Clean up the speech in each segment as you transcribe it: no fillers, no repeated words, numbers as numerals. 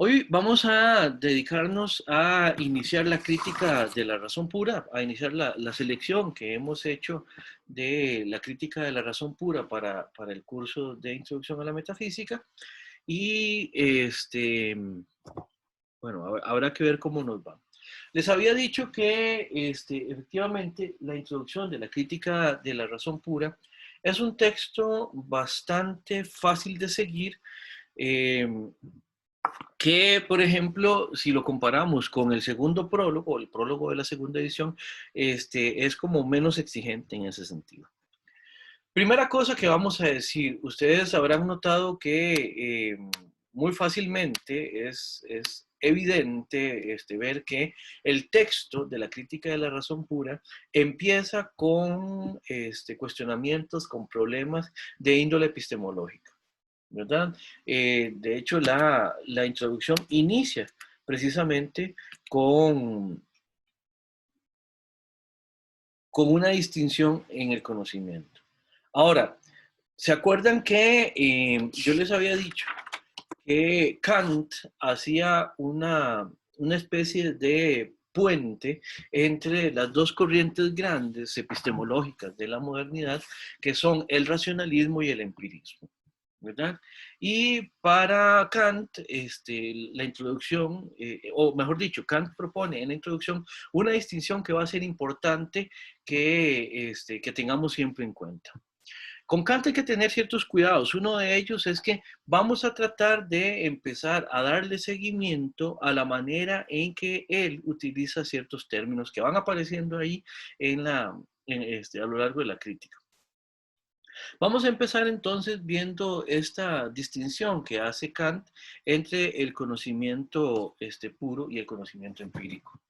Hoy vamos a dedicarnos a iniciar la crítica de la razón pura, a iniciar la selección que hemos hecho de la crítica de la razón pura para el curso de Introducción a la Metafísica. Y bueno, habrá que ver cómo nos va. Les había dicho que efectivamente la introducción de la crítica de la razón pura es un texto bastante fácil de seguir, eh, que, por ejemplo, si lo comparamos con el segundo prólogo, el prólogo de la segunda edición, es como menos exigente en ese sentido. Primera cosa que vamos a decir, ustedes habrán notado que muy fácilmente es evidente ver que el texto de la crítica de la razón pura empieza con cuestionamientos, con problemas de índole epistemológica, ¿verdad? De hecho, la introducción inicia precisamente con una distinción en el conocimiento. Ahora, ¿se acuerdan que yo les había dicho que Kant hacía una especie de puente entre las dos corrientes grandes epistemológicas de la modernidad, que son el racionalismo y el empirismo, ¿verdad? Y para Kant, la introducción, o mejor dicho, Kant propone en la introducción una distinción que va a ser importante que tengamos siempre en cuenta. Con Kant hay que tener ciertos cuidados. Uno de ellos es que vamos a tratar de empezar a darle seguimiento a la manera en que él utiliza ciertos términos que van apareciendo ahí a lo largo de la crítica. Vamos a empezar entonces viendo esta distinción que hace Kant entre el conocimiento puro y el conocimiento empírico.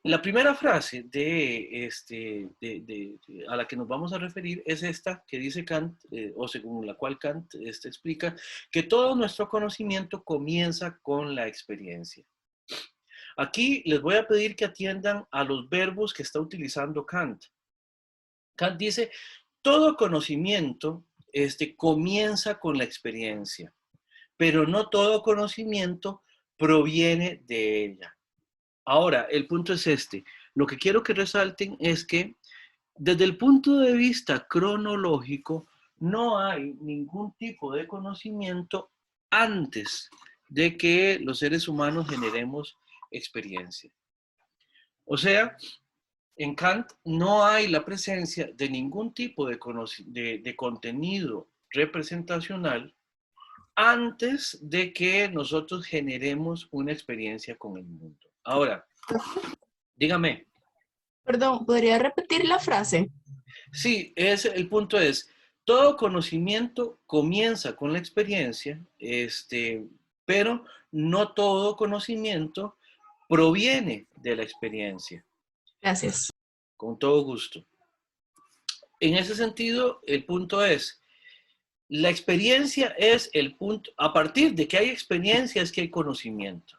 La primera frase a la que nos vamos a referir es esta que dice Kant, o según la cual Kant explica que todo nuestro conocimiento comienza con la experiencia. Aquí les voy a pedir que atiendan a los verbos que está utilizando Kant. Kant dice, todo conocimiento comienza con la experiencia, pero no todo conocimiento proviene de ella. Ahora, el punto es este. Lo que quiero que resalten es que desde el punto de vista cronológico, no hay ningún tipo de conocimiento antes de que los seres humanos generemos experiencia. O sea, en Kant no hay la presencia de ningún tipo de contenido representacional antes de que nosotros generemos una experiencia con el mundo. Ahora, dígame. Perdón, ¿podría repetir la frase? Sí, el punto es, todo conocimiento comienza con la experiencia, pero no todo conocimiento proviene de la experiencia. Gracias. Con todo gusto. En ese sentido, el punto es, la experiencia es el punto, a partir de que hay experiencia es que hay conocimiento.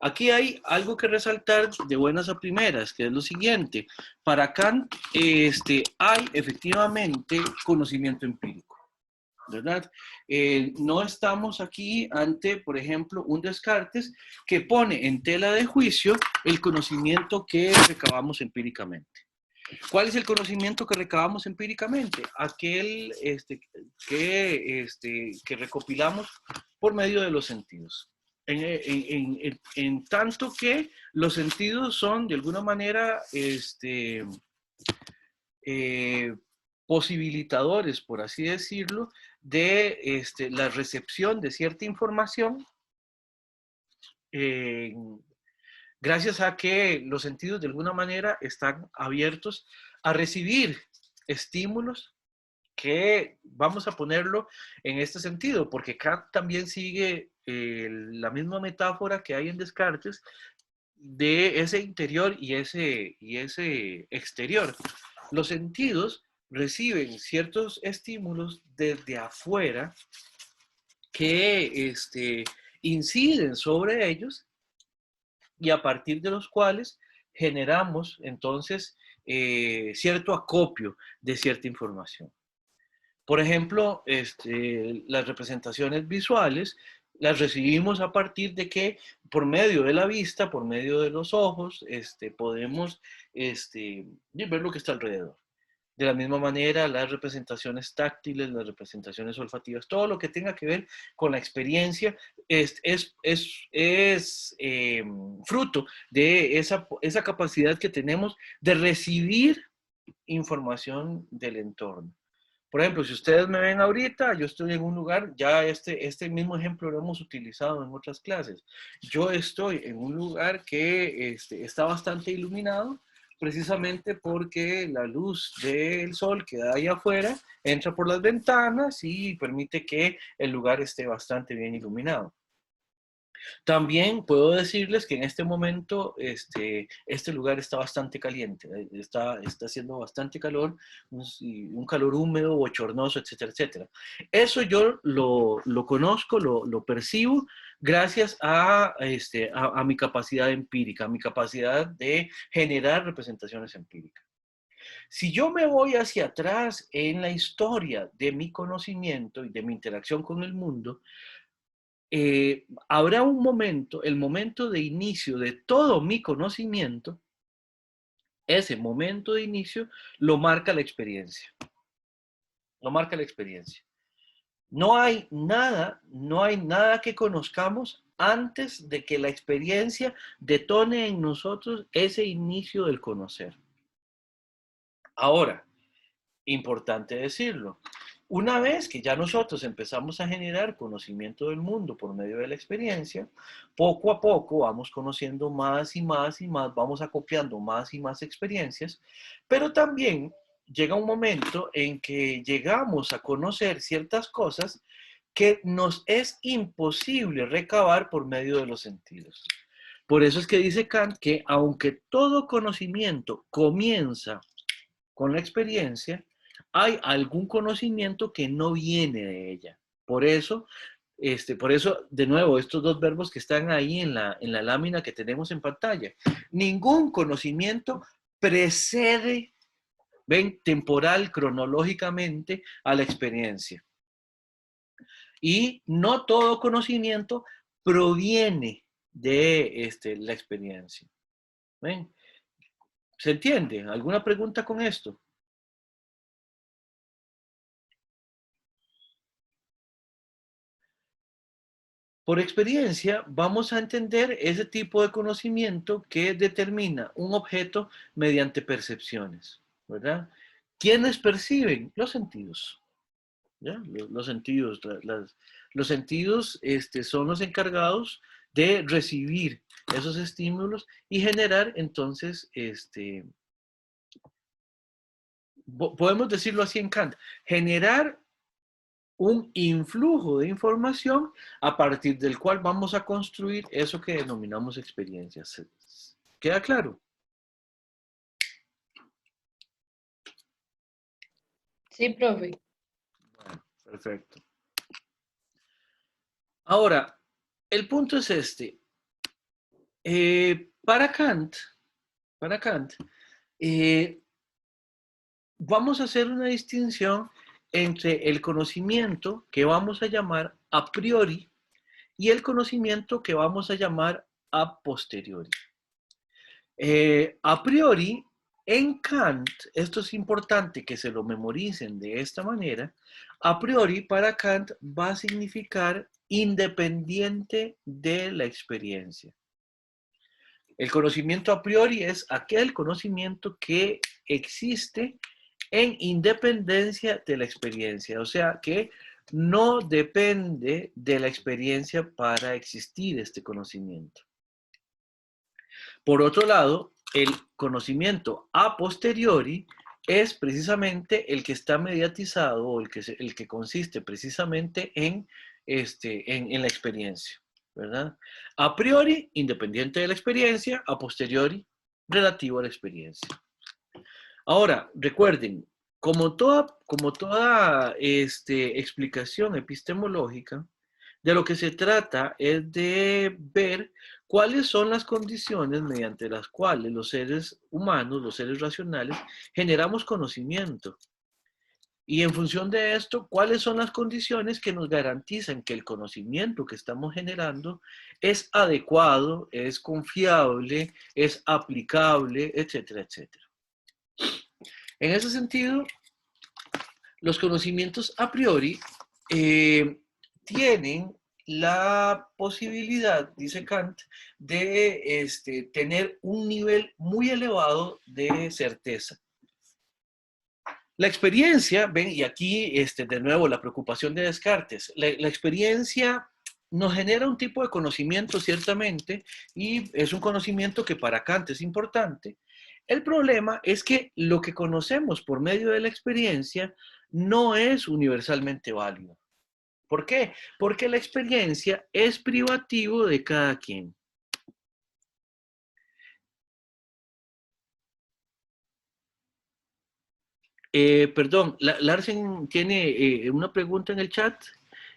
Aquí hay algo que resaltar de buenas a primeras, que es lo siguiente. Para Kant, hay efectivamente conocimiento empírico, ¿verdad? No estamos aquí ante, por ejemplo, un Descartes que pone en tela de juicio el conocimiento que recabamos empíricamente. ¿Cuál es el conocimiento que recabamos empíricamente? Aquel que recopilamos por medio de los sentidos. En tanto que los sentidos son, de alguna manera, posibilitadores, por así decirlo, de la recepción de cierta información, gracias a que los sentidos de alguna manera están abiertos a recibir estímulos que vamos a ponerlo en este sentido, porque Kant también sigue la misma metáfora que hay en Descartes de ese interior y ese exterior. Los sentidos reciben ciertos estímulos desde afuera que inciden sobre ellos y a partir de los cuales generamos entonces cierto acopio de cierta información. Por ejemplo, las representaciones visuales las recibimos a partir de que por medio de la vista, por medio de los ojos, podemos ver lo que está alrededor. De la misma manera, las representaciones táctiles, las representaciones olfativas, todo lo que tenga que ver con la experiencia es fruto de esa capacidad que tenemos de recibir información del entorno. Por ejemplo, si ustedes me ven ahorita, yo estoy en un lugar, ya este mismo ejemplo lo hemos utilizado en otras clases. Yo estoy en un lugar que está bastante iluminado, precisamente porque la luz del sol que da ahí afuera entra por las ventanas y permite que el lugar esté bastante bien iluminado. También puedo decirles que en este momento este lugar está bastante caliente, está haciendo bastante calor, un calor húmedo, bochornoso, etcétera, etcétera. Eso yo lo conozco, lo percibo gracias a mi capacidad empírica, a mi capacidad de generar representaciones empíricas. Si yo me voy hacia atrás en la historia de mi conocimiento y de mi interacción con el mundo, habrá un momento, el momento de inicio de todo mi conocimiento, ese momento de inicio lo marca la experiencia. Lo marca la experiencia. No hay nada que conozcamos antes de que la experiencia detone en nosotros ese inicio del conocer. Ahora, importante decirlo, una vez que ya nosotros empezamos a generar conocimiento del mundo por medio de la experiencia, poco a poco vamos conociendo más y más y más, vamos acopiando más y más experiencias, pero también llega un momento en que llegamos a conocer ciertas cosas que nos es imposible recabar por medio de los sentidos. Por eso es que dice Kant que aunque todo conocimiento comienza con la experiencia, hay algún conocimiento que no viene de ella. Por eso, de nuevo, estos dos verbos que están ahí en la lámina que tenemos en pantalla. Ningún conocimiento precede, ven, temporal, cronológicamente a la experiencia. Y no todo conocimiento proviene de la experiencia. ¿Ven? ¿Se entiende? ¿Alguna pregunta con esto? Por experiencia, vamos a entender ese tipo de conocimiento que determina un objeto mediante percepciones, ¿verdad? ¿Quiénes perciben? Los sentidos, ¿ya? Los sentidos, los sentidos son los encargados de recibir esos estímulos y generar, entonces, podemos decirlo así en Kant, generar un influjo de información a partir del cual vamos a construir eso que denominamos experiencias. ¿Queda claro? Sí, profe. Bueno, perfecto. Ahora, el punto es este. Para Kant, vamos a hacer una distinción entre el conocimiento que vamos a llamar a priori y el conocimiento que vamos a llamar a posteriori. A priori, en Kant, esto es importante que se lo memoricen de esta manera, a priori para Kant va a significar independiente de la experiencia. El conocimiento a priori es aquel conocimiento que existe en independencia de la experiencia, o sea que no depende de la experiencia para existir este conocimiento. Por otro lado, el conocimiento a posteriori es precisamente el que está mediatizado o el que consiste precisamente en la experiencia, ¿verdad? A priori, independiente de la experiencia, a posteriori, relativo a la experiencia. Ahora, recuerden, como toda explicación epistemológica, de lo que se trata es de ver cuáles son las condiciones mediante las cuales los seres humanos, los seres racionales, generamos conocimiento. Y en función de esto, ¿cuáles son las condiciones que nos garantizan que el conocimiento que estamos generando es adecuado, es confiable, es aplicable, etcétera, etcétera? En ese sentido, los conocimientos a priori tienen la posibilidad, dice Kant, de tener un nivel muy elevado de certeza. La experiencia, ven, y aquí de nuevo la preocupación de Descartes, la experiencia nos genera un tipo de conocimiento ciertamente, y es un conocimiento que para Kant es importante. El problema es que lo que conocemos por medio de la experiencia no es universalmente válido. ¿Por qué? Porque la experiencia es privativo de cada quien. Perdón, Larsen tiene una pregunta en el chat,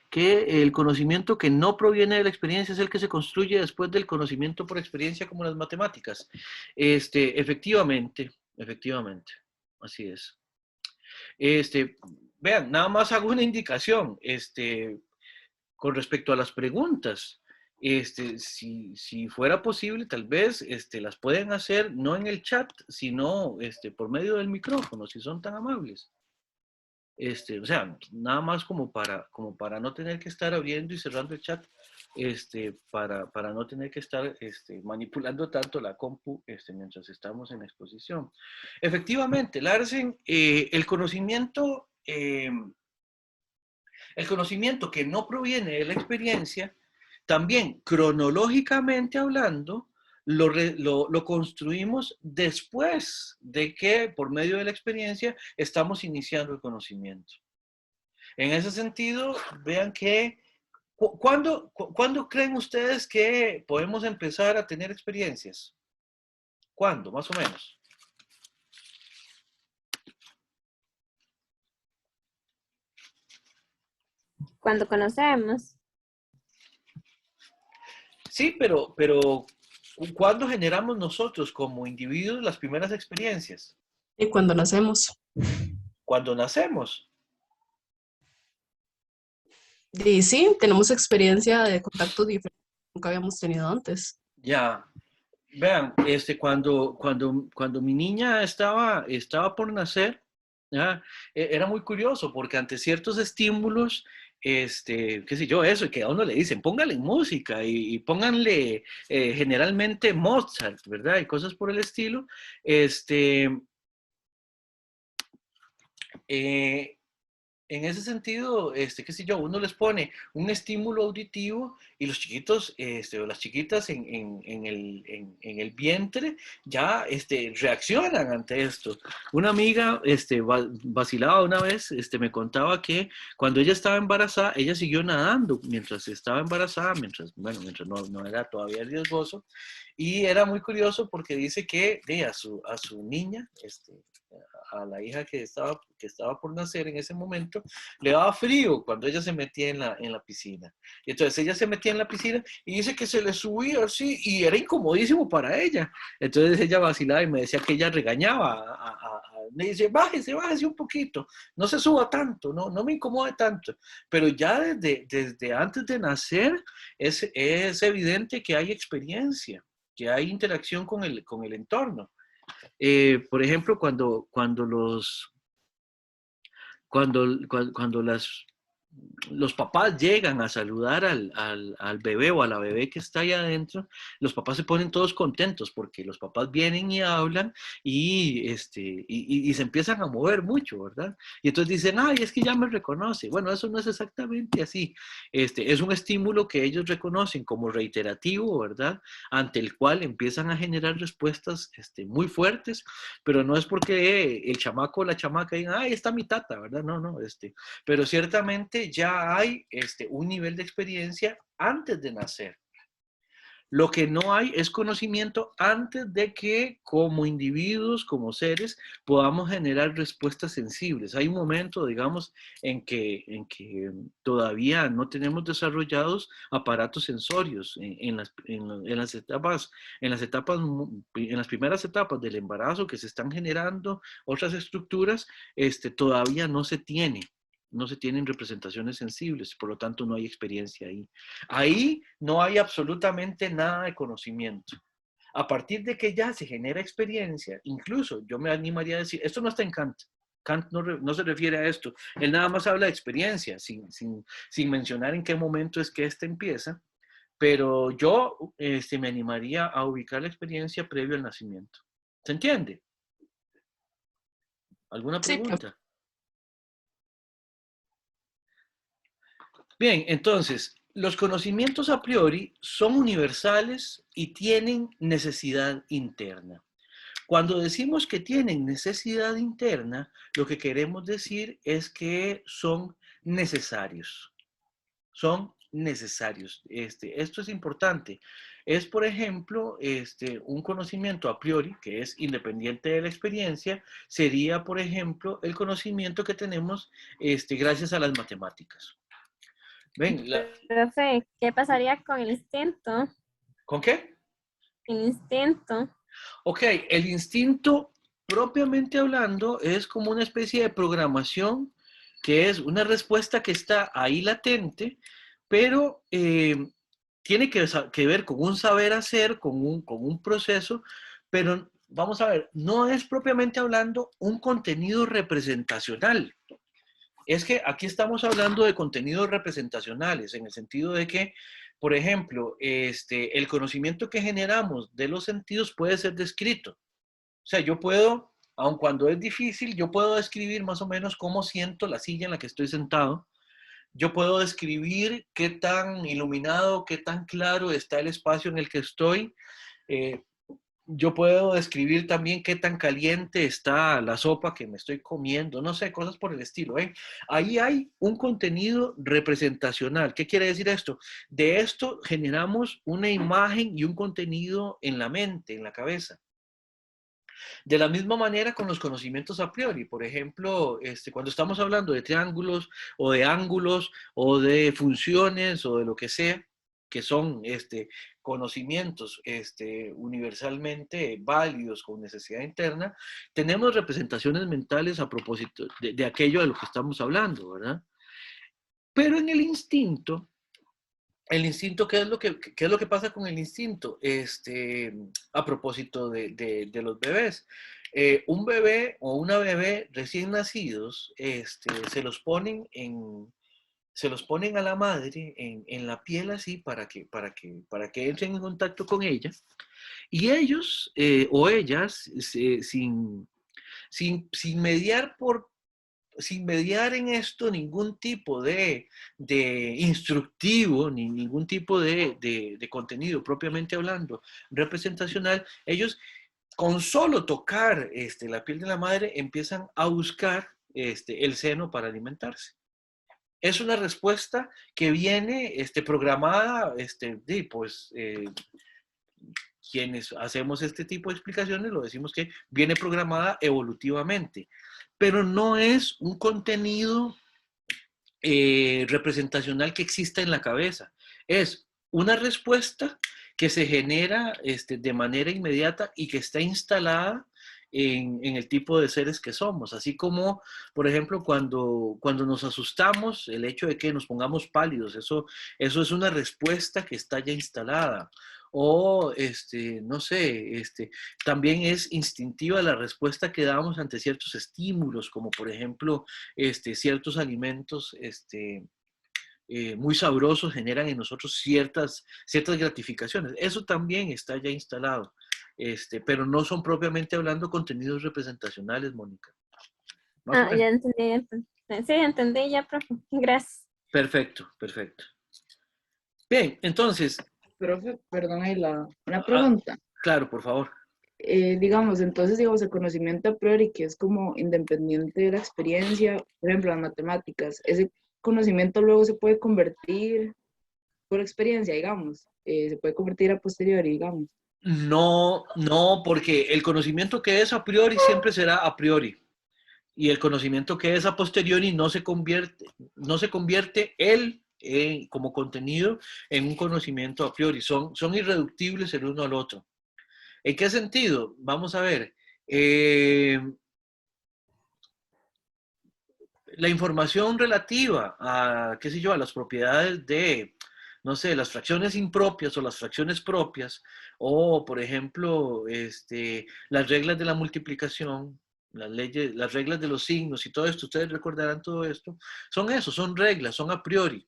que el conocimiento que no proviene de la experiencia es el que se construye después del conocimiento por experiencia, como las matemáticas. Efectivamente, efectivamente, así es. Vean, nada más hago una indicación, con respecto a las preguntas. Si fuera posible, tal vez las pueden hacer no en el chat, sino por medio del micrófono, si son tan amables. O sea, nada más como para no tener que estar abriendo y cerrando el chat, para no tener que estar manipulando tanto la compu mientras estamos en la exposición. Efectivamente, Larsen, el conocimiento que no proviene de la experiencia, también cronológicamente hablando, lo construimos después de que por medio de la experiencia estamos iniciando el conocimiento. En ese sentido, vean que, ¿cuándo creen ustedes que podemos empezar a tener experiencias? ¿Cuándo, más o menos? Cuando conocemos. Sí, pero ¿cuándo generamos nosotros como individuos las primeras experiencias? Y cuando nacemos. Cuando nacemos. Y sí, tenemos experiencia de contactos diferentes que nunca habíamos tenido antes. Ya. Vean, cuando mi niña estaba por nacer, ¿ya? Era muy curioso porque ante ciertos estímulos, qué sé yo, eso, que a uno le dicen, póngale música y pónganle generalmente Mozart, ¿verdad? Y cosas por el estilo, eh, en ese sentido, qué sé yo, uno les pone un estímulo auditivo y los chiquitos, o las chiquitas en el vientre ya reaccionan ante esto. Una amiga vacilaba una vez, me contaba que cuando ella estaba embarazada, ella siguió nadando mientras estaba embarazada, mientras no era todavía riesgoso, y era muy curioso porque dice que a su niña, a la hija que estaba por nacer en ese momento, le daba frío cuando ella se metía en la piscina. Y entonces ella se metía en la piscina y dice que se le subía así y era incomodísimo para ella. Entonces ella vacilaba y me decía que ella regañaba. Me dice, bájese un poquito, no se suba tanto, no me incomode tanto. Pero ya desde antes de nacer es evidente que hay experiencia, que hay interacción con el entorno. Por ejemplo, cuando los papás llegan a saludar al bebé o a la bebé que está ahí adentro, los papás se ponen todos contentos porque los papás vienen y hablan y se empiezan a mover mucho, ¿verdad? Y entonces dicen, ay, es que ya me reconoce. Bueno, eso no es exactamente así. Es un estímulo que ellos reconocen como reiterativo, ¿verdad? Ante el cual empiezan a generar respuestas muy fuertes, pero no es porque el chamaco o la chamaca digan, ay, está mi tata, ¿verdad? No, pero ciertamente ya hay un nivel de experiencia antes de nacer. Lo que no hay es conocimiento antes de que como individuos, como seres, podamos generar respuestas sensibles. Hay un momento, digamos, en que todavía no tenemos desarrollados aparatos sensorios en las primeras etapas del embarazo que se están generando otras estructuras, todavía no se tienen representaciones sensibles, por lo tanto no hay experiencia ahí. Ahí no hay absolutamente nada de conocimiento. A partir de que ya se genera experiencia, incluso yo me animaría a decir, esto no está en Kant. Kant no se refiere a esto. Él nada más habla de experiencia, sin mencionar en qué momento es que empieza. Pero yo me animaría a ubicar la experiencia previo al nacimiento. ¿Se entiende? ¿Alguna Sí, profe. pregunta? Bien, entonces, los conocimientos a priori son universales y tienen necesidad interna. Cuando decimos que tienen necesidad interna, lo que queremos decir es que son necesarios. Son necesarios. Esto es importante. Es, por ejemplo, un conocimiento a priori, que es independiente de la experiencia, sería, por ejemplo, el conocimiento que tenemos gracias a las matemáticas. ¿Ven? Profe, ¿qué pasaría con el instinto? ¿Con qué? El instinto. Ok, el instinto, propiamente hablando, es como una especie de programación que es una respuesta que está ahí latente, pero tiene que ver con un saber hacer, con un proceso, pero vamos a ver, no es propiamente hablando un contenido representacional. Es que aquí estamos hablando de contenidos representacionales, en el sentido de que, por ejemplo, el conocimiento que generamos de los sentidos puede ser descrito. O sea, yo puedo, aun cuando es difícil, yo puedo describir más o menos cómo siento la silla en la que estoy sentado. Yo puedo describir qué tan iluminado, qué tan claro está el espacio en el que estoy. Eh, yo puedo describir también qué tan caliente está la sopa que me estoy comiendo, no sé, cosas por el estilo, ¿eh? Ahí hay un contenido representacional. ¿Qué quiere decir esto? De esto generamos una imagen y un contenido en la mente, en la cabeza. De la misma manera con los conocimientos a priori. Por ejemplo, cuando estamos hablando de triángulos o de ángulos o de funciones o de lo que sea, que son conocimientos universalmente válidos con necesidad interna, tenemos representaciones mentales a propósito de aquello de lo que estamos hablando, ¿verdad? Pero en el instinto, ¿qué es lo que pasa con el instinto? A propósito de los bebés. Un bebé o una bebé recién nacidos, se los ponen a la madre en la piel así para que entren en contacto con ella. Y ellos o ellas, sin mediar sin mediar en esto ningún tipo de instructivo, ni ningún tipo de contenido propiamente hablando representacional, ellos con solo tocar la piel de la madre empiezan a buscar el seno para alimentarse. Es una respuesta que viene programada, quienes hacemos este tipo de explicaciones lo decimos que viene programada evolutivamente, pero no es un contenido representacional que exista en la cabeza. Es una respuesta que se genera de manera inmediata y que está instalada en el tipo de seres que somos. Así como, por ejemplo, cuando nos asustamos, el hecho de que nos pongamos pálidos, eso es una respuesta que está ya instalada. O, no sé, también es instintiva la respuesta que damos ante ciertos estímulos, como por ejemplo, ciertos alimentos, muy sabrosos generan en nosotros ciertas gratificaciones. Eso también está ya instalado, pero no son propiamente hablando contenidos representacionales, Mónica. Ya entendí, ya entendí. Sí, entendí ya, profe. Gracias. Perfecto, perfecto. Bien, entonces. Profe, perdón, ahí una pregunta. Claro, por favor. Digamos, el conocimiento a priori, que es como independiente de la experiencia, por ejemplo, las matemáticas, ese conocimiento luego se puede convertir por experiencia, digamos. Se puede convertir a posteriori, digamos. No, no, porque el conocimiento que es a priori siempre será a priori. Y el conocimiento que es a posteriori no se convierte él como contenido en un conocimiento a priori. Son irreductibles el uno al otro. ¿En qué sentido? Vamos a ver. La información relativa a, qué sé yo, a las propiedades de, no sé, las fracciones impropias o las fracciones propias, o por ejemplo, las reglas de la multiplicación, las leyes, las reglas de los signos y todo esto, ustedes recordarán todo esto, son eso, son reglas, son a priori.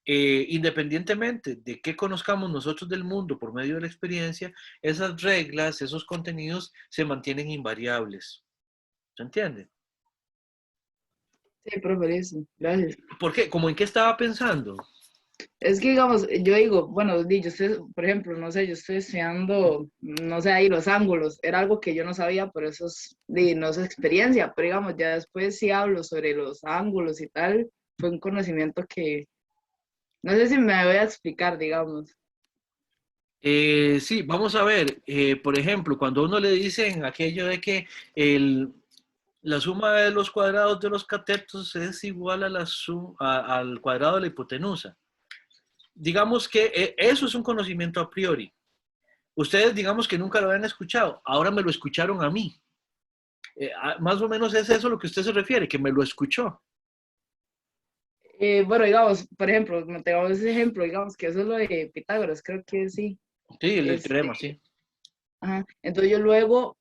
Independientemente de qué conozcamos nosotros del mundo por medio de la experiencia, esas reglas, esos contenidos se mantienen invariables. ¿Se entiende? Sí, profe, listo. Gracias. ¿Por qué? ¿Cómo en qué estaba pensando? Es que, digamos, yo digo, bueno, yo estoy, por ejemplo, no sé, yo estoy estudiando, no sé, ahí los ángulos, era algo que yo no sabía, por eso no es experiencia, pero digamos, ya después sí hablo sobre los ángulos y tal, fue un conocimiento que, no sé si me voy a explicar, digamos. Sí, vamos a ver, por ejemplo, cuando a uno le dicen aquello de que la suma de los cuadrados de los catetos es igual a al cuadrado de la hipotenusa. Digamos que eso es un conocimiento a priori. Ustedes digamos que nunca lo habían escuchado, ahora me lo escucharon a mí. Más o menos es eso lo que usted se refiere, que me lo escuchó. Bueno, digamos, por ejemplo, no tengamos ese ejemplo, digamos que eso es lo de Pitágoras, creo que sí. Sí, el Este, teorema, sí. ajá. Entonces yo luego,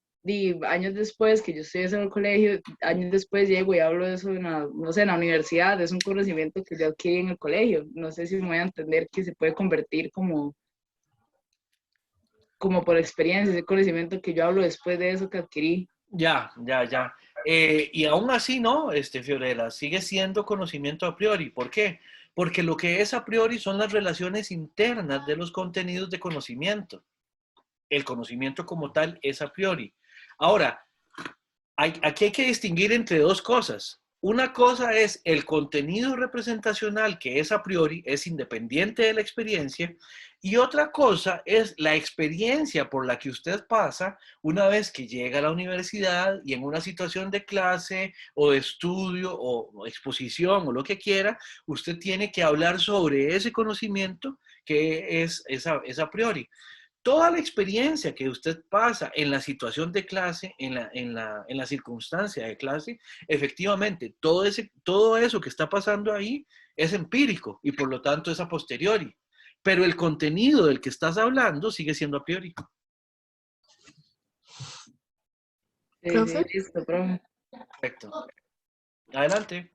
años después que yo estoy en el colegio, años después llego y hablo de eso no sé, en la universidad, es un conocimiento que yo adquirí en el colegio. No sé si me voy a entender que se puede convertir como por experiencia, ese conocimiento que yo hablo después de eso que adquirí. Ya, ya, ya. Y aún así, no, Fiorella, sigue siendo conocimiento a priori. ¿Por qué? Porque lo que es a priori son las relaciones internas de los contenidos de conocimiento. El conocimiento como tal es a priori. Ahora, aquí hay que distinguir entre dos cosas. Una cosa es el contenido representacional que es a priori, es independiente de la experiencia, y otra cosa es la experiencia por la que usted pasa una vez que llega a la universidad y en una situación de clase o de estudio o exposición o lo que quiera, usted tiene que hablar sobre ese conocimiento que es a priori. Toda la experiencia que usted pasa en la situación de clase, en la circunstancia de clase, efectivamente, todo eso que está pasando ahí es empírico y por lo tanto es a posteriori. Pero el contenido del que estás hablando sigue siendo a priori. Sí, sí, Profe, listo, profe. Perfecto. Adelante.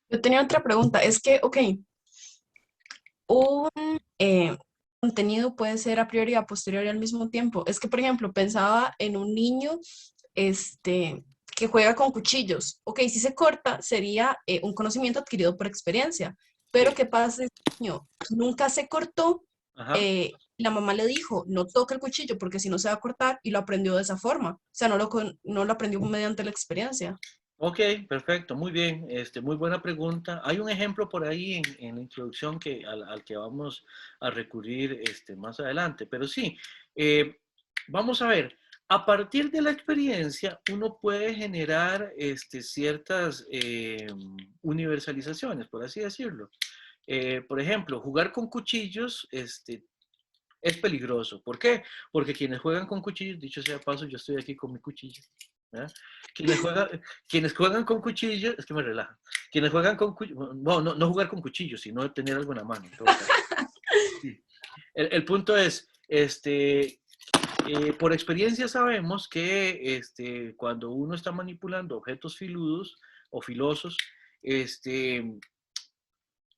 yo tenía otra pregunta. Es que, ok, un contenido puede ser a priori y a posteriori al mismo tiempo. Es que, por ejemplo, pensaba en un niño que juega con cuchillos. Ok, si se corta, sería un conocimiento adquirido por experiencia. Pero Sí. ¿qué pasa si el niño nunca se cortó? Ajá. La mamá le dijo, no toque el cuchillo porque si no se va a cortar y lo aprendió de esa forma. O sea, no lo aprendió mediante la experiencia. Ok, perfecto, muy bien, muy buena pregunta. Hay un ejemplo por ahí en la introducción al que vamos a recurrir más adelante, pero sí, vamos a ver, a partir de la experiencia uno puede generar ciertas universalizaciones, por así decirlo. Por ejemplo, jugar con cuchillos es peligroso. ¿Por qué? Porque quienes juegan con cuchillos, dicho sea de paso, yo estoy aquí con mi cuchillo. ¿verdad? Quienes juegan con cuchillos, es que me relaja. Quienes juegan con cuchillos, no jugar con cuchillos, sino tener algo en la mano. En todo caso. Sí. El punto es, por experiencia sabemos que cuando uno está manipulando objetos filudos o filosos,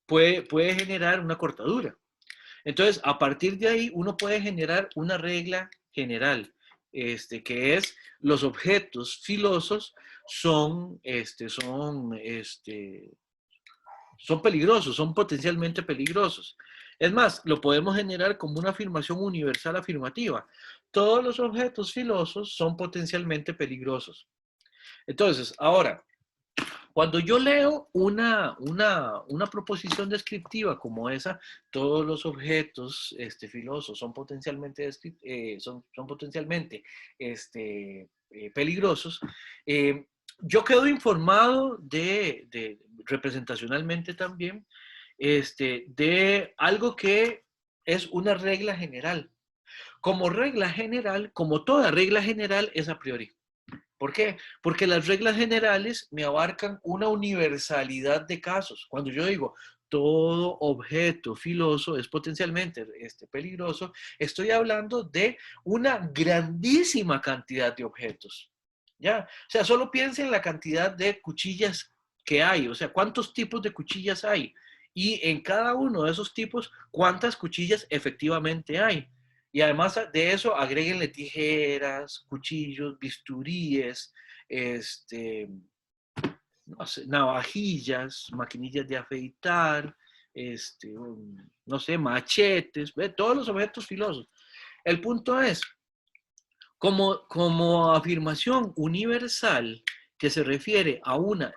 puede generar una cortadura. Entonces, a partir de ahí, uno puede generar una regla general, que es los objetos filosos son peligrosos, son potencialmente peligrosos. Es más, lo podemos generar como una afirmación universal afirmativa. Todos los objetos filosos son potencialmente peligrosos. Entonces, ahora, Cuando yo leo una proposición descriptiva como esa, todos los objetos filosos son potencialmente, son potencialmente peligrosos, yo quedo informado representacionalmente también de algo que es una regla general. Como regla general, como toda regla general, es a priori. ¿Por qué? Porque las reglas generales me abarcan una universalidad de casos. Cuando yo digo todo objeto filoso es potencialmente peligroso, estoy hablando de una grandísima cantidad de objetos. ¿Ya? O sea, solo piensen en la cantidad de cuchillas que hay, o sea, cuántos tipos de cuchillas hay. Y en cada uno de esos tipos, cuántas cuchillas efectivamente hay. Y además de eso, agréguenle tijeras, cuchillos, bisturíes, no sé, navajillas, maquinillas de afeitar, no sé, machetes, ¿ve? Todos los objetos filosos. El punto es, como afirmación universal que se refiere a una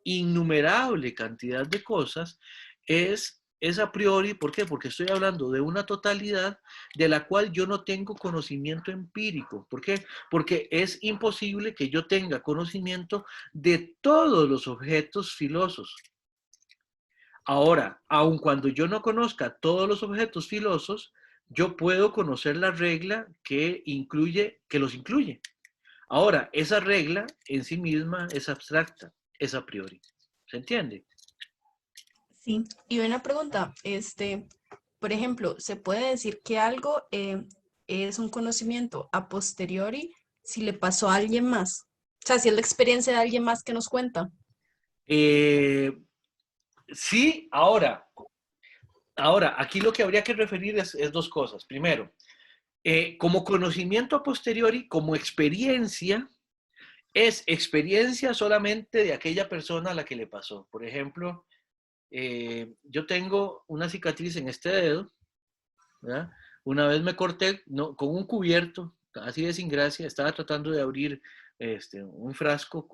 innumerable cantidad de cosas, es a priori. ¿Por qué? Porque estoy hablando de una totalidad de la cual yo no tengo conocimiento empírico. ¿Por qué? Porque es imposible que yo tenga conocimiento de todos los objetos filosos. Ahora, aun cuando yo no conozca todos los objetos filosos, yo puedo conocer la regla que los incluye. Ahora, esa regla en sí misma es abstracta, es a priori. ¿Se entiende? Sí, y una pregunta, por ejemplo, ¿se puede decir que algo es un conocimiento a posteriori si le pasó a alguien más? O sea, si es la experiencia de alguien más que nos cuenta. Sí, ahora, aquí lo que habría que referir es dos cosas. Primero, como conocimiento a posteriori, como experiencia, es experiencia solamente de aquella persona a la que le pasó. Por ejemplo, yo tengo una cicatriz en este dedo, ¿verdad? Una vez me corté con un cubierto, así de sin gracia, estaba tratando de abrir un frasco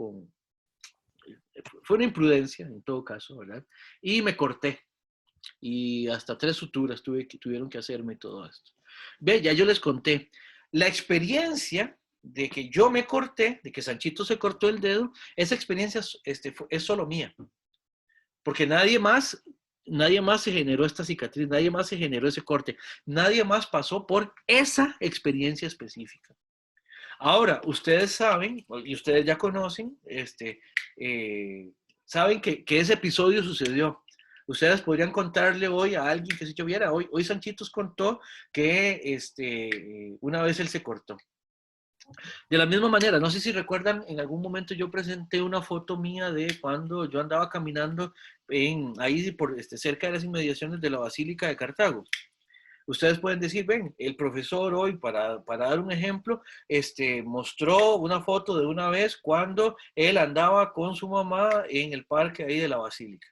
fue una imprudencia en todo caso, ¿verdad? Y me corté. Y hasta 3 suturas tuvieron que hacerme todo esto. Ve, ya yo les conté. La experiencia de que yo me corté, de que Sanchito se cortó el dedo, esa experiencia es solo mía. Porque nadie más se generó esta cicatriz, nadie más se generó ese corte, nadie más pasó por esa experiencia específica. Ahora, ustedes saben, y ustedes ya conocen, saben que ese episodio sucedió. Ustedes podrían contarle hoy a alguien que si yo viera, hoy Sanchitos contó que una vez él se cortó. De la misma manera, no sé si recuerdan, en algún momento yo presenté una foto mía de cuando yo andaba caminando ahí cerca de las inmediaciones de la Basílica de Cartago. Ustedes pueden decir, ven, el profesor hoy, para dar un ejemplo, mostró una foto de una vez cuando él andaba con su mamá en el parque ahí de la Basílica.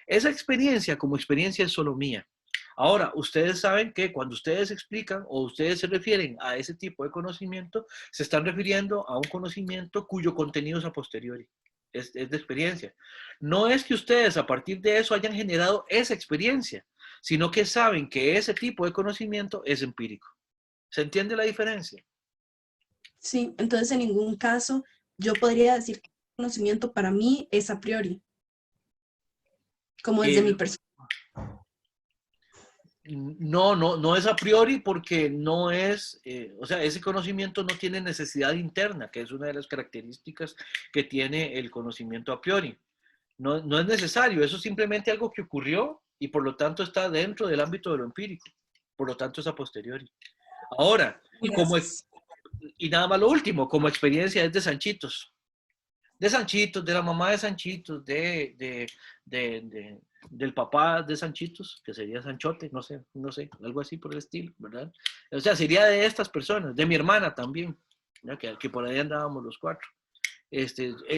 Esa experiencia como experiencia es solo mía. Ahora, ustedes saben que cuando ustedes explican o ustedes se refieren a ese tipo de conocimiento, se están refiriendo a un conocimiento cuyo contenido es a posteriori, es de experiencia. No es que ustedes a partir de eso hayan generado esa experiencia, sino que saben que ese tipo de conocimiento es empírico. ¿Se entiende la diferencia? Sí, entonces en ningún caso yo podría decir que el conocimiento para mí es a priori, como desde mi persona. No es a priori porque no es, o sea, ese conocimiento no tiene necesidad interna, que es una de las características que tiene el conocimiento a priori. No es necesario, eso es simplemente algo que ocurrió y por lo tanto está dentro del ámbito de lo empírico. Por lo tanto es a posteriori. Ahora, Gracias. y nada más lo último, como experiencia es de Sanchitos. De Sanchitos, de la mamá de Sanchitos, del papá de Sanchitos, que sería Sanchote, no sé, algo así por el estilo, ¿verdad? O sea, sería de estas personas, de mi hermana también, ¿ya? Que por ahí andábamos los cuatro.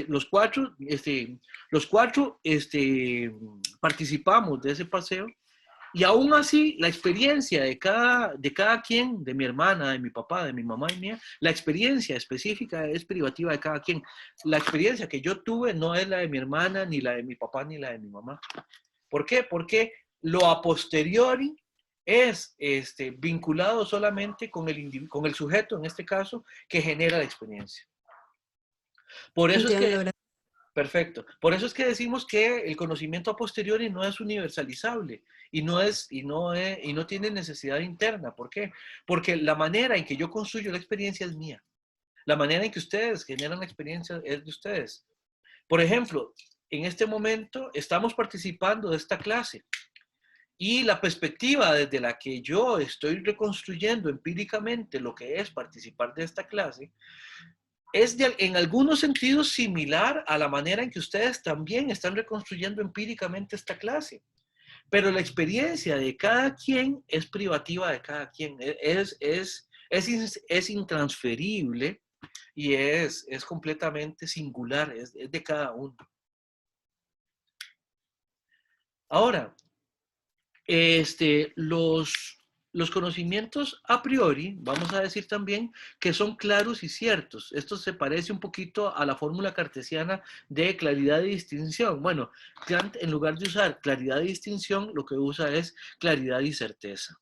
Los cuatro participamos de ese paseo Y aún así, la experiencia de cada quien, de mi hermana, de mi papá, de mi mamá y mía, la experiencia específica es privativa de cada quien. La experiencia que yo tuve no es la de mi hermana, ni la de mi papá, ni la de mi mamá. ¿Por qué? Porque lo a posteriori es vinculado solamente con el sujeto, en este caso, que genera la experiencia. Por eso es Entiendo, que gracias. Perfecto. Por eso es que decimos que el conocimiento a posteriori no es universalizable y no tiene necesidad interna. ¿Por qué? Porque la manera en que yo construyo la experiencia es mía. La manera en que ustedes generan la experiencia es de ustedes. Por ejemplo, en este momento estamos participando de esta clase y la perspectiva desde la que yo estoy reconstruyendo empíricamente lo que es participar de esta clase es en algunos sentidos similar a la manera en que ustedes también están reconstruyendo empíricamente esta clase. Pero la experiencia de cada quien es privativa de cada quien, es intransferible y es completamente singular, es de cada uno. Ahora, los conocimientos a priori, vamos a decir también que son claros y ciertos. Esto se parece un poquito a la fórmula cartesiana de claridad y distinción. Bueno, Kant, en lugar de usar claridad y distinción, lo que usa es claridad y certeza,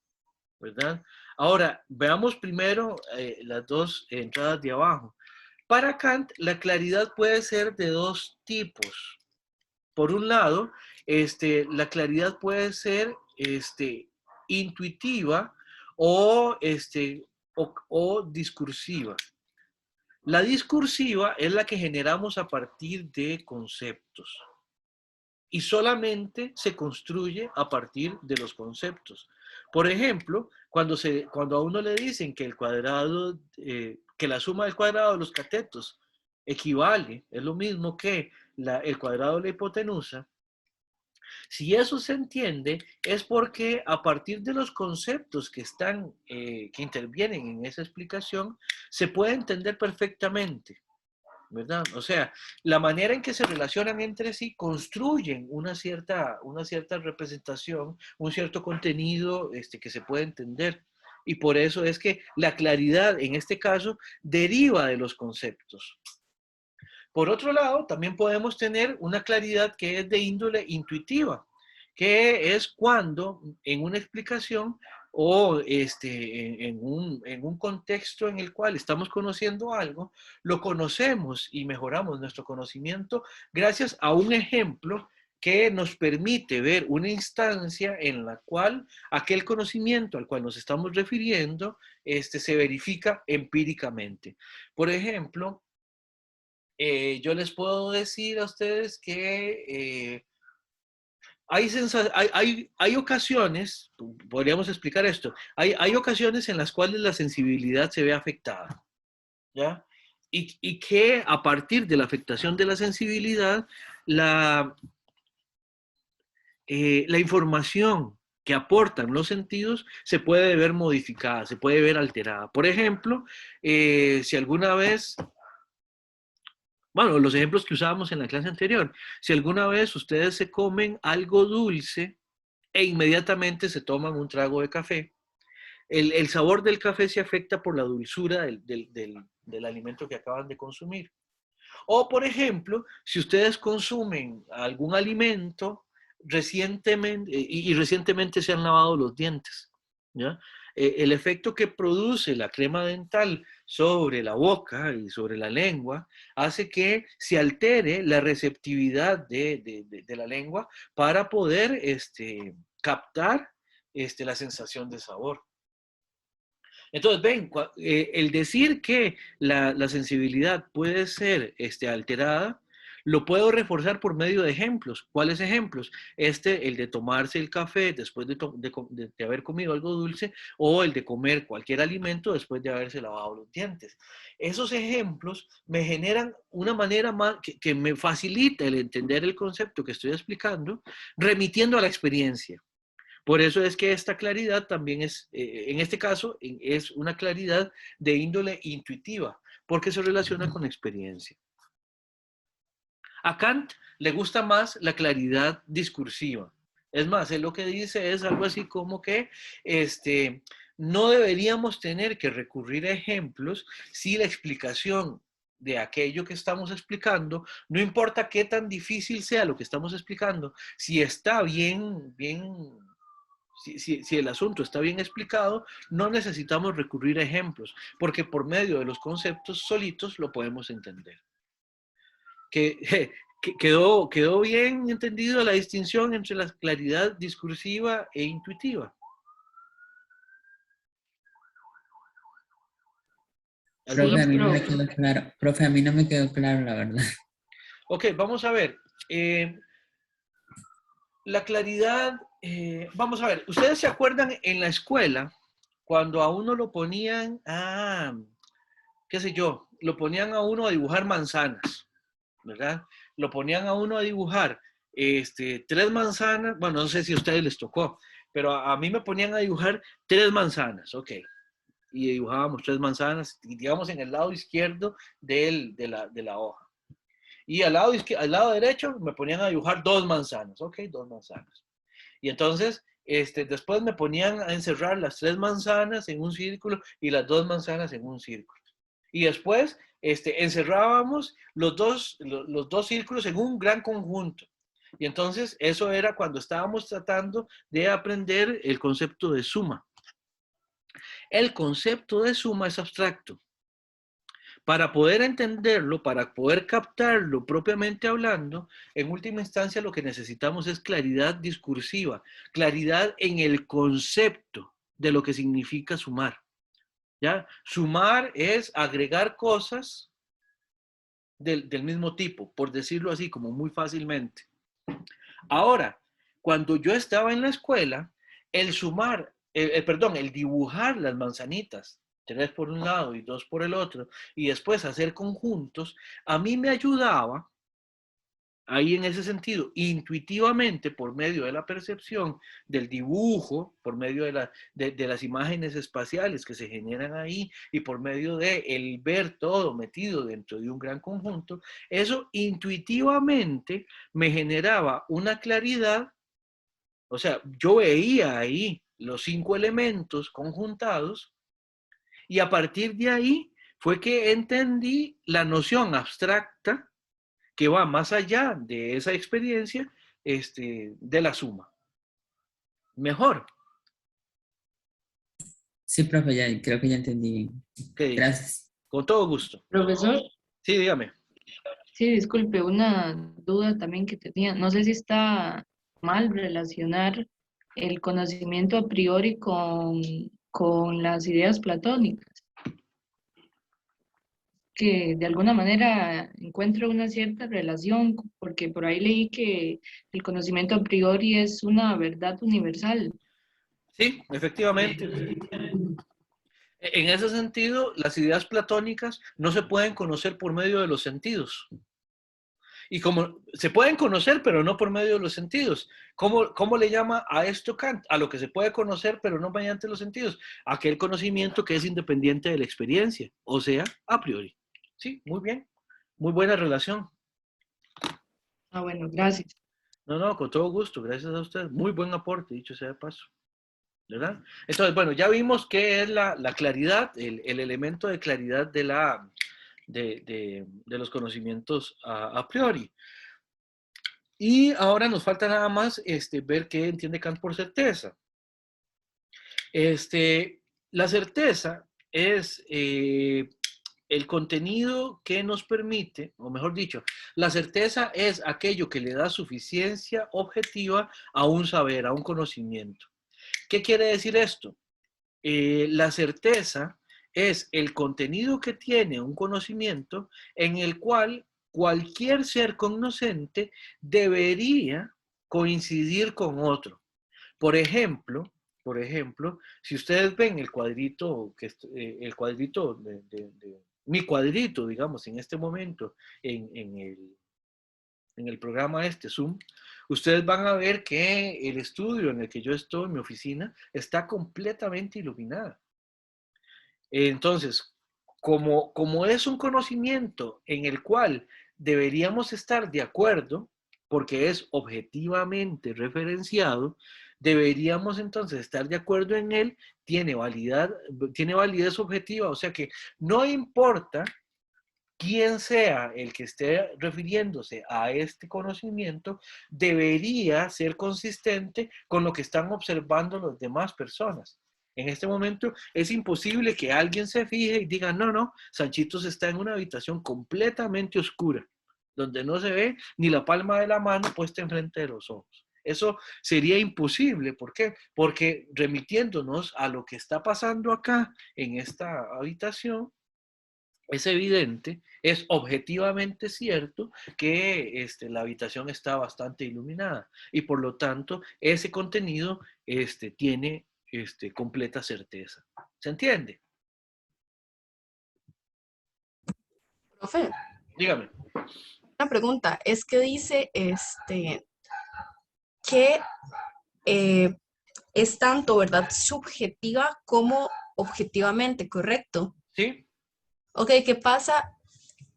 ¿verdad? Ahora, veamos primero las dos entradas de abajo. Para Kant, la claridad puede ser de dos tipos. Por un lado, la claridad puede ser intuitiva o discursiva. La discursiva es la que generamos a partir de conceptos y solamente se construye a partir de los conceptos. Por ejemplo, cuando a uno le dicen que que la suma del cuadrado de los catetos equivale, es lo mismo que el cuadrado de la hipotenusa. Si eso se entiende, es porque a partir de los conceptos que intervienen en esa explicación, se puede entender perfectamente, ¿verdad? O sea, la manera en que se relacionan entre sí construyen una cierta representación, un cierto contenido que se puede entender. Y por eso es que la claridad, en este caso, deriva de los conceptos. Por otro lado, también podemos tener una claridad que es de índole intuitiva, que es cuando en una explicación o en un contexto en el cual estamos conociendo algo, lo conocemos y mejoramos nuestro conocimiento gracias a un ejemplo que nos permite ver una instancia en la cual aquel conocimiento al cual nos estamos refiriendo se verifica empíricamente. Por ejemplo, yo les puedo decir a ustedes que hay ocasiones, podríamos explicar esto, hay ocasiones en las cuales la sensibilidad se ve afectada, ¿ya? Y que a partir de la afectación de la sensibilidad, la información que aportan los sentidos se puede ver modificada, se puede ver alterada. Por ejemplo, si alguna vez... Bueno, los ejemplos que usábamos en la clase anterior. Si alguna vez ustedes se comen algo dulce e inmediatamente se toman un trago de café, el sabor del café se afecta por la dulzura del alimento que acaban de consumir. O, por ejemplo, si ustedes consumen algún alimento recientemente y recientemente se han lavado los dientes, ¿ya? El efecto que produce la crema dental sobre la boca y sobre la lengua hace que se altere la receptividad de la lengua para poder captar la sensación de sabor. Entonces, ven, el decir que la sensibilidad puede ser alterada, lo puedo reforzar por medio de ejemplos. ¿Cuáles ejemplos? El de tomarse el café después de haber comido algo dulce, o el de comer cualquier alimento después de haberse lavado los dientes. Esos ejemplos me generan una manera más que me facilita el entender el concepto que estoy explicando, remitiendo a la experiencia. Por eso es que esta claridad también es, en este caso, es una claridad de índole intuitiva, porque se relaciona con experiencia. A Kant le gusta más la claridad discursiva. Es más, él lo que dice es algo así como que no deberíamos tener que recurrir a ejemplos si la explicación de aquello que estamos explicando, no importa qué tan difícil sea lo que estamos explicando, si está si el asunto está bien explicado, no necesitamos recurrir a ejemplos, porque por medio de los conceptos solitos lo podemos entender. Quedó bien entendido la distinción entre la claridad discursiva e intuitiva. Profe, a mí no me quedó claro. Profe, a mí no me quedó claro, la verdad. Ok, vamos a ver. La claridad, vamos a ver, ¿ustedes se acuerdan en la escuela cuando a uno lo ponían qué sé yo, lo ponían a uno a dibujar manzanas, ¿verdad? Lo ponían a uno a dibujar 3 manzanas, bueno, no sé si a ustedes les tocó, pero a mí me ponían a dibujar 3 manzanas, ok. Y dibujábamos 3 manzanas, digamos, en el lado izquierdo de la hoja. Y al lado derecho me ponían a dibujar 2 manzanas, ok, 2 manzanas. Y entonces, después me ponían a encerrar las 3 manzanas en un círculo y las 2 manzanas en un círculo. Y después, encerrábamos los dos círculos en un gran conjunto. Y entonces, eso era cuando estábamos tratando de aprender el concepto de suma. El concepto de suma es abstracto. Para poder entenderlo, para poder captarlo propiamente hablando, en última instancia lo que necesitamos es claridad discursiva, claridad en el concepto de lo que significa sumar. ¿Ya? Sumar es agregar cosas del mismo tipo, por decirlo así, como muy fácilmente. Ahora, cuando yo estaba en la escuela, el sumar, el dibujar las manzanitas, 3 por un lado y 2 por el otro, y después hacer conjuntos, a mí me ayudaba, ahí en ese sentido, intuitivamente, por medio de la percepción, del dibujo, por medio de las imágenes espaciales que se generan ahí, y por medio de el ver todo metido dentro de un gran conjunto, eso intuitivamente me generaba una claridad. O sea, yo veía ahí los 5 elementos conjuntados y a partir de ahí fue que entendí la noción abstracta que va más allá de esa experiencia de la suma. Mejor. Sí, profe, ya, creo que ya entendí bien. ¿Qué dice? Gracias. Con todo gusto. Profesor, Sí, dígame. sí, disculpe, una duda también que tenía. No sé si está mal relacionar el conocimiento a priori con las ideas platónicas, que de alguna manera encuentro una cierta relación, porque por ahí leí que el conocimiento a priori es una verdad universal. Sí, efectivamente. En ese sentido, las ideas platónicas no se pueden conocer por medio de los sentidos. Y como se pueden conocer, pero no por medio de los sentidos. ¿Cómo le llama a esto Kant? A lo que se puede conocer, pero no mediante los sentidos. Aquel conocimiento que es independiente de la experiencia, o sea, a priori. Sí, muy bien. Muy buena relación. Ah, bueno, gracias. No, con todo gusto. Gracias a usted. Muy buen aporte, dicho sea de paso. ¿Verdad? Entonces, bueno, ya vimos qué es la claridad, el elemento de claridad de los conocimientos a priori. Y ahora nos falta nada más ver qué entiende Kant por certeza. La certeza es el contenido que nos permite, o mejor dicho, la certeza es aquello que le da suficiencia objetiva a un saber, a un conocimiento. ¿Qué quiere decir esto? La certeza es el contenido que tiene un conocimiento en el cual cualquier ser cognoscente debería coincidir con otro. Por ejemplo, si ustedes ven el cuadrito, mi cuadrito, digamos, en este momento, en el programa Zoom, ustedes van a ver que el estudio en el que yo estoy, mi oficina, está completamente iluminada. Entonces, como es un conocimiento en el cual deberíamos estar de acuerdo, porque es objetivamente referenciado, deberíamos entonces estar de acuerdo en él, tiene validez objetiva, o sea que no importa quién sea el que esté refiriéndose a este conocimiento, debería ser consistente con lo que están observando las demás personas. En este momento es imposible que alguien se fije y diga, no, no, Sanchitos está en una habitación completamente oscura, donde no se ve ni la palma de la mano puesta enfrente de los ojos. Eso sería imposible. ¿Por qué? Porque remitiéndonos a lo que está pasando acá en esta habitación, es evidente, es objetivamente cierto que la habitación está bastante iluminada y por lo tanto ese contenido tiene completa certeza. ¿Se entiende? Profe, Dígame. una pregunta, es que dice que es tanto, ¿verdad? Subjetiva como objetivamente, ¿correcto? ¿Sí? Ok, ¿qué pasa?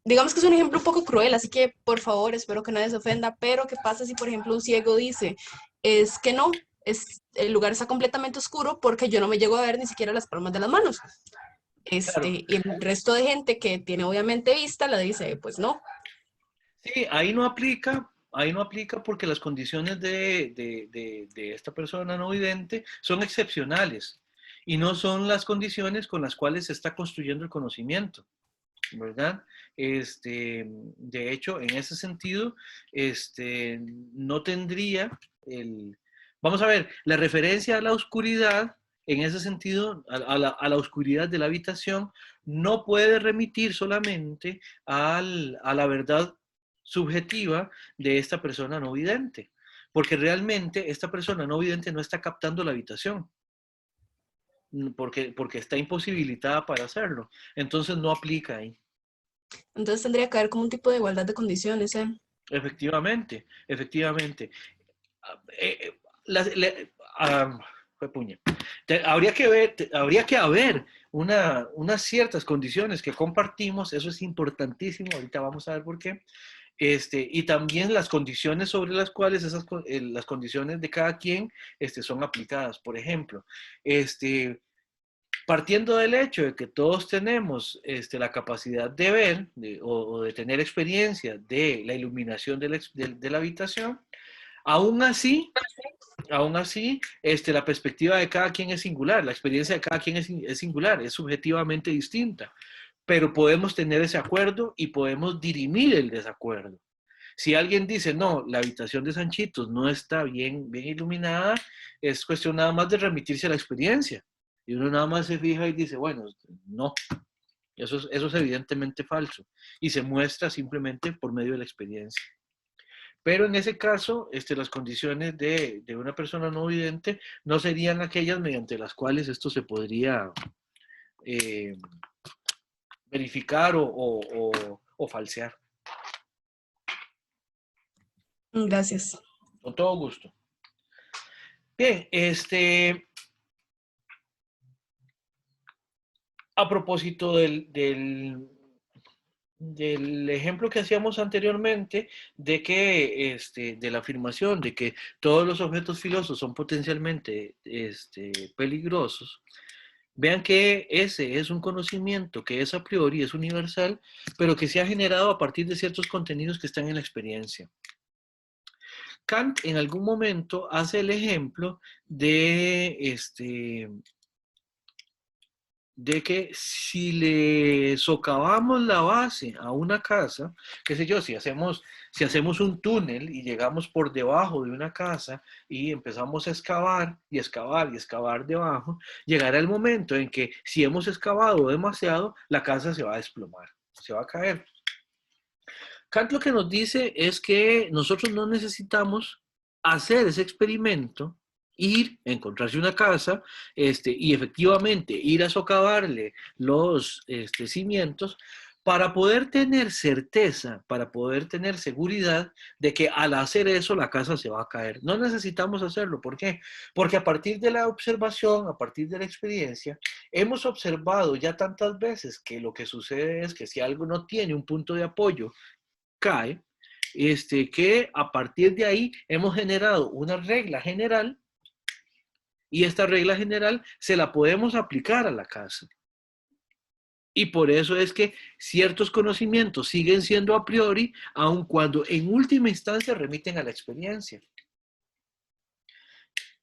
Digamos que es un ejemplo un poco cruel, así que por favor, espero que nadie se ofenda, pero ¿qué pasa si, por ejemplo, un ciego dice, es que no, el lugar está completamente oscuro porque yo no me llego a ver ni siquiera las palmas de las manos? Claro. Y el resto de gente que tiene obviamente vista la dice, pues no. Sí, ahí no aplica porque las condiciones de esta persona no vidente son excepcionales y no son las condiciones con las cuales se está construyendo el conocimiento, ¿verdad? De hecho, en ese sentido, no tendría vamos a ver, la referencia a la oscuridad, en ese sentido, a la oscuridad de la habitación, no puede remitir solamente a la verdad subjetiva de esta persona no vidente, porque realmente esta persona no vidente no está captando la habitación, porque está imposibilitada para hacerlo. Entonces no aplica ahí. Entonces tendría que haber como un tipo de igualdad de condiciones, ¿eh? Efectivamente, efectivamente. Las- le- fue puña. Habría que haber unas ciertas condiciones que compartimos, eso es importantísimo, ahorita vamos a ver por qué. Y también las condiciones sobre las cuales las condiciones de cada quien son aplicadas. Por ejemplo, partiendo del hecho de que todos tenemos la capacidad de ver o de tener experiencia de la iluminación de la habitación, aún así, la perspectiva de cada quien es singular, la experiencia de cada quien es singular, es subjetivamente distinta, pero podemos tener ese acuerdo y podemos dirimir el desacuerdo. Si alguien dice, no, la habitación de Sanchitos no está bien iluminada, es cuestión nada más de remitirse a la experiencia. Y uno nada más se fija y dice, bueno, no, eso es evidentemente falso. Y se muestra simplemente por medio de la experiencia. Pero en ese caso, las condiciones de una persona no vidente no serían aquellas mediante las cuales esto se podría verificar o falsear. Gracias. Con todo gusto. Bien, a propósito del ejemplo que hacíamos anteriormente de que de la afirmación de que todos los objetos filosos son potencialmente peligrosos, vean que ese es un conocimiento que es a priori, es universal, pero que se ha generado a partir de ciertos contenidos que están en la experiencia. Kant en algún momento hace el ejemplo de que si le socavamos la base a una casa, qué sé yo, si hacemos un túnel y llegamos por debajo de una casa y empezamos a excavar y excavar y excavar debajo, llegará el momento en que si hemos excavado demasiado, la casa se va a desplomar, se va a caer. Kant lo que nos dice es que nosotros no necesitamos hacer ese experimento, ir, encontrarse una casa y efectivamente ir a socavarle los cimientos para poder tener certeza, para poder tener seguridad de que al hacer eso la casa se va a caer. No necesitamos hacerlo. ¿Por qué? Porque a partir de la observación, a partir de la experiencia, hemos observado ya tantas veces que lo que sucede es que si algo no tiene un punto de apoyo, cae, que a partir de ahí hemos generado una regla general y esta regla general se la podemos aplicar a la casa. Y por eso es que ciertos conocimientos siguen siendo a priori, aun cuando en última instancia remiten a la experiencia.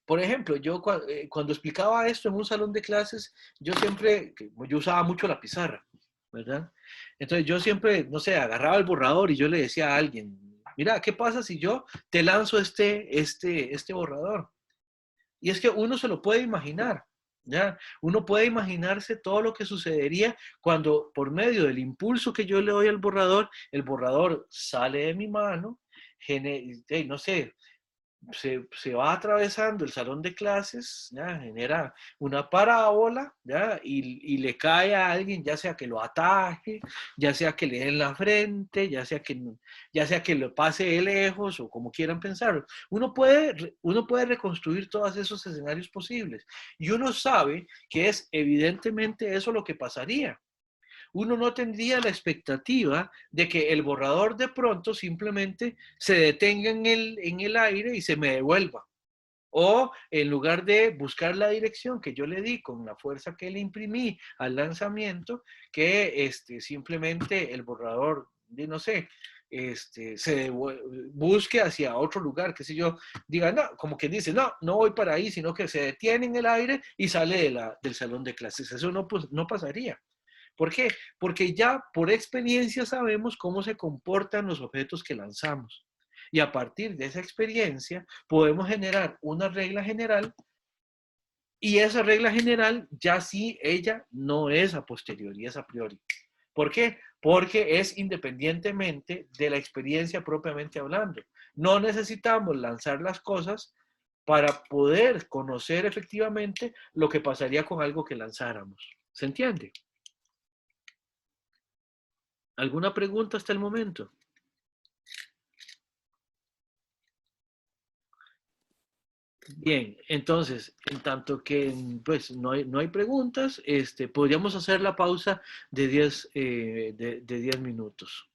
Por ejemplo, yo cuando explicaba esto en un salón de clases, yo usaba mucho la pizarra, ¿verdad? Entonces yo siempre, no sé, agarraba el borrador y yo le decía a alguien, mira, ¿qué pasa si yo te lanzo este borrador? Y es que uno se lo puede imaginar, ¿ya? Uno puede imaginarse todo lo que sucedería cuando por medio del impulso que yo le doy al borrador, el borrador sale de mi mano, no sé, se va atravesando el salón de clases, ¿ya? Genera una parábola, ¿ya? Y le cae a alguien, ya sea que lo ataje, ya sea que le dé en la frente, ya sea que lo pase de lejos o como quieran pensarlo. Uno puede reconstruir todos esos escenarios posibles y uno sabe que es evidentemente eso lo que pasaría. Uno no tendría la expectativa de que el borrador de pronto simplemente se detenga en el aire y se me devuelva. O en lugar de buscar la dirección que yo le di con la fuerza que le imprimí al lanzamiento, que simplemente el borrador, no sé, busque hacia otro lugar, qué sé yo, diga, no, como quien dice, no voy para ahí, sino que se detiene en el aire y sale del salón de clases. Eso no pasaría. ¿Por qué? Porque ya por experiencia sabemos cómo se comportan los objetos que lanzamos. Y a partir de esa experiencia podemos generar una regla general y esa regla general ya sí, ella no es a posteriori, es a priori. ¿Por qué? Porque es independientemente de la experiencia propiamente hablando. No necesitamos lanzar las cosas para poder conocer efectivamente lo que pasaría con algo que lanzáramos. ¿Se entiende? ¿Alguna pregunta hasta el momento? Bien, entonces, en tanto que pues, no hay preguntas, podríamos hacer la pausa de 10 minutos.